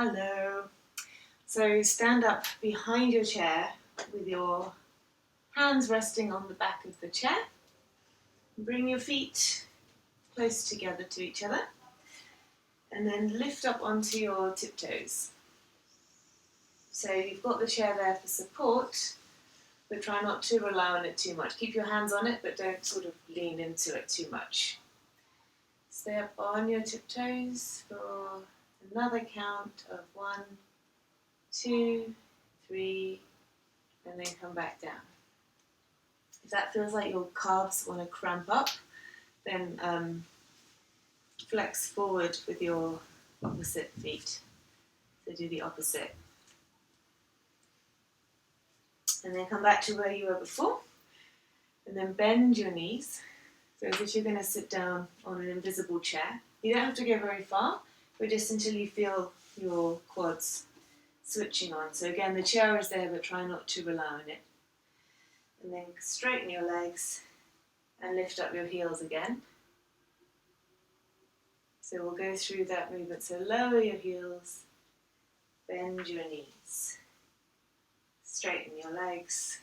Hello. So stand up behind your chair with your hands resting on the back of the chair. Bring your feet close together to each other and then lift up onto your tiptoes. So you've got the chair there for support, but try not to rely on it too much. Keep your hands on it, but don't sort of lean into it too much. Stay up on your tiptoes for another count of 1, 2, 3, and then come back down. If that feels like your calves want to cramp up, then flex forward with your opposite feet. So do the opposite. And then come back to where you were before. And then bend your knees. So as if you're going to sit down on an invisible chair. You don't have to go very far, but just until you feel your quads switching on. So again, the chair is there, but try not to rely on it. And then straighten your legs and lift up your heels again. So we'll go through that movement. So lower your heels, bend your knees, straighten your legs,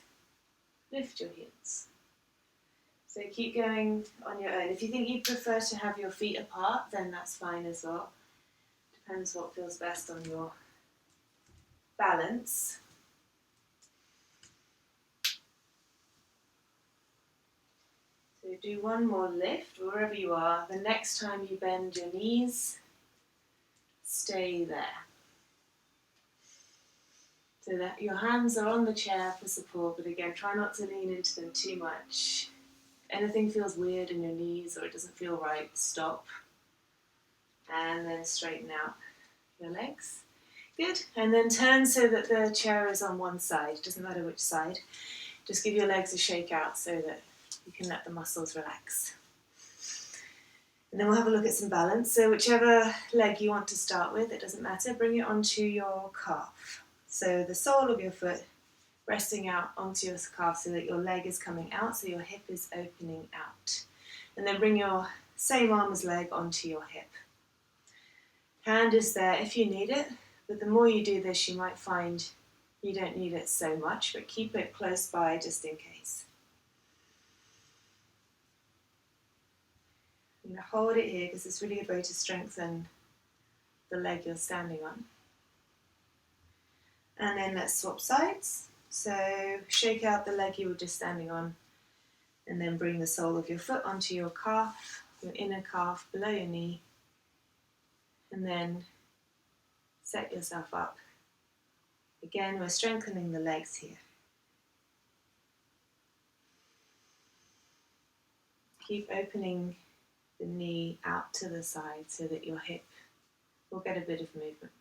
lift your heels. So keep going on your own. If you think you prefer to have your feet apart, then that's fine as well. Depends what feels best on your balance. So do one more lift wherever you are. The next time you bend your knees, stay there. So that your hands are on the chair for support, but again, try not to lean into them too much. If anything feels weird in your knees or it doesn't feel right, stop. And then straighten out your legs. Good. And then turn so that the chair is on one side. Doesn't matter which side. Just give your legs a shake out so that you can let the muscles relax. And then we'll have a look at some balance. So whichever leg you want to start with, it doesn't matter, bring it onto your calf. So the sole of your foot resting out onto your calf so that your leg is coming out, so your hip is opening out. And then bring your same arm as leg onto your hip. Hand is there if you need it, but the more you do this, you might find you don't need it so much, but keep it close by just in case. I'm going to hold it here because it's really a good way to strengthen the leg you're standing on. And then let's swap sides. So shake out the leg you were just standing on and then bring the sole of your foot onto your calf, your inner calf below your knee, and then set yourself up. Again, we're strengthening the legs here. Keep opening the knee out to the side so that your hip will get a bit of movement.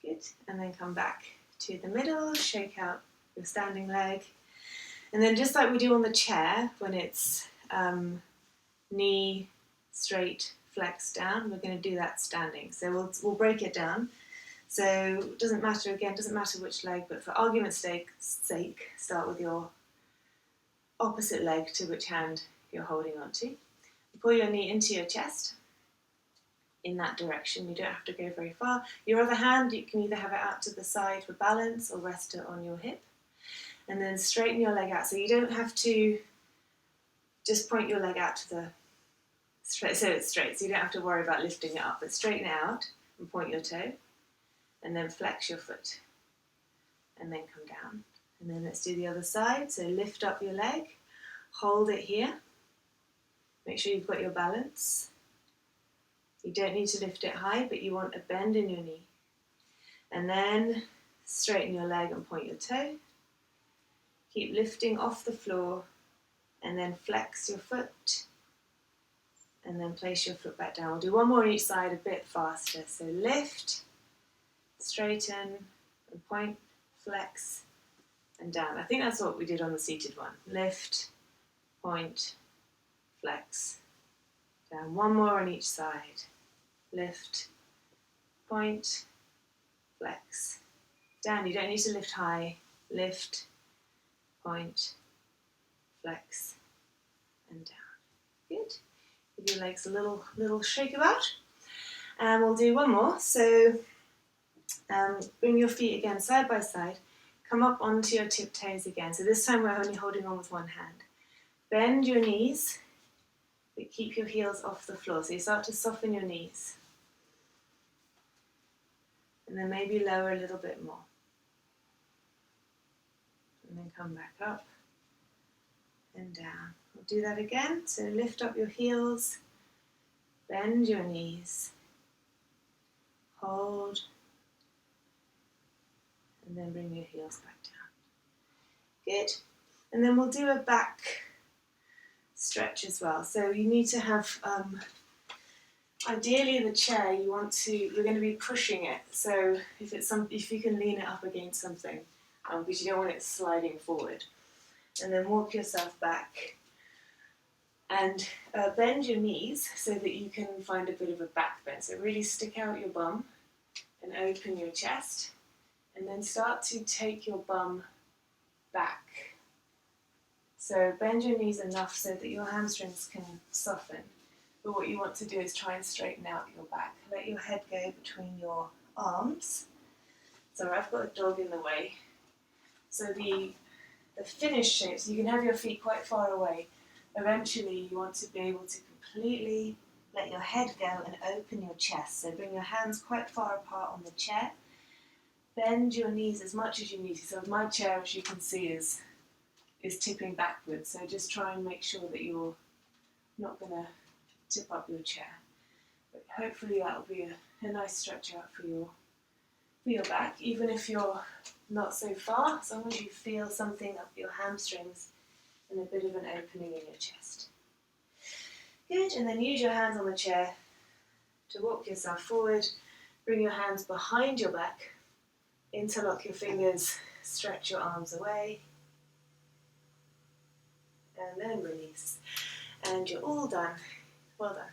Good. And then come back to the middle, shake out your standing leg. And then just like we do on the chair, when it's knee straight, flex down, we're going to do that standing. So we'll break it down. So it doesn't matter which leg, but for argument's sake, start with your opposite leg to which hand you're holding on to. Pull your knee into your chest in that direction. You don't have to go very far. Your other hand, you can either have it out to the side for balance or rest it on your hip. And then straighten your leg out. So you don't have to just point your leg out to the straight, so it's straight. So you don't have to worry about lifting it up, but straighten it out and point your toe. And then flex your foot. And then come down. And then let's do the other side. So lift up your leg. Hold it here. Make sure you've got your balance. You don't need to lift it high, but you want a bend in your knee. And then straighten your leg and point your toe. Keep lifting off the floor and then flex your foot and then place your foot back down. We'll do one more on each side a bit faster. So lift, straighten and point, flex and down. I think that's what we did on the seated one. Lift, point, flex, down. One more on each side. Lift, point, flex, down. You don't need to lift high. Lift, point, flex, and down. Good. Give your legs a little shake about. And we'll do one more. So bring your feet again side by side. Come up onto your tiptoes again. So this time we're only holding on with one hand. Bend your knees, but keep your heels off the floor. So you start to soften your knees. And then maybe lower a little bit more. And then come back up and down. We'll do that again. So lift up your heels, bend your knees, hold, and then bring your heels back down. Good. And then we'll do a back stretch as well. So you need to have, ideally the chair, you're going to be pushing it. So if you can lean it up against something, because you don't want it sliding forward. And then walk yourself back. And bend your knees so that you can find a bit of a back bend. So really stick out your bum and open your chest. And then start to take your bum back. So bend your knees enough so that your hamstrings can soften. But what you want to do is try and straighten out your back. Let your head go between your arms. So I've got a dog in the way. So the finish shape, so you can have your feet quite far away. Eventually you want to be able to completely let your head go and open your chest. So bring your hands quite far apart on the chair. Bend your knees as much as you need to. So my chair, as you can see, is tipping backwards. So just try and make sure that you're not going to tip up your chair. But hopefully that will be a nice stretch out for your back, even if you're not so far, as long as you feel something up your hamstrings and a bit of an opening in your chest. Good, and then use your hands on the chair to walk yourself forward. Bring your hands behind your back, interlock your fingers, stretch your arms away, and then release. And you're all done. Well done.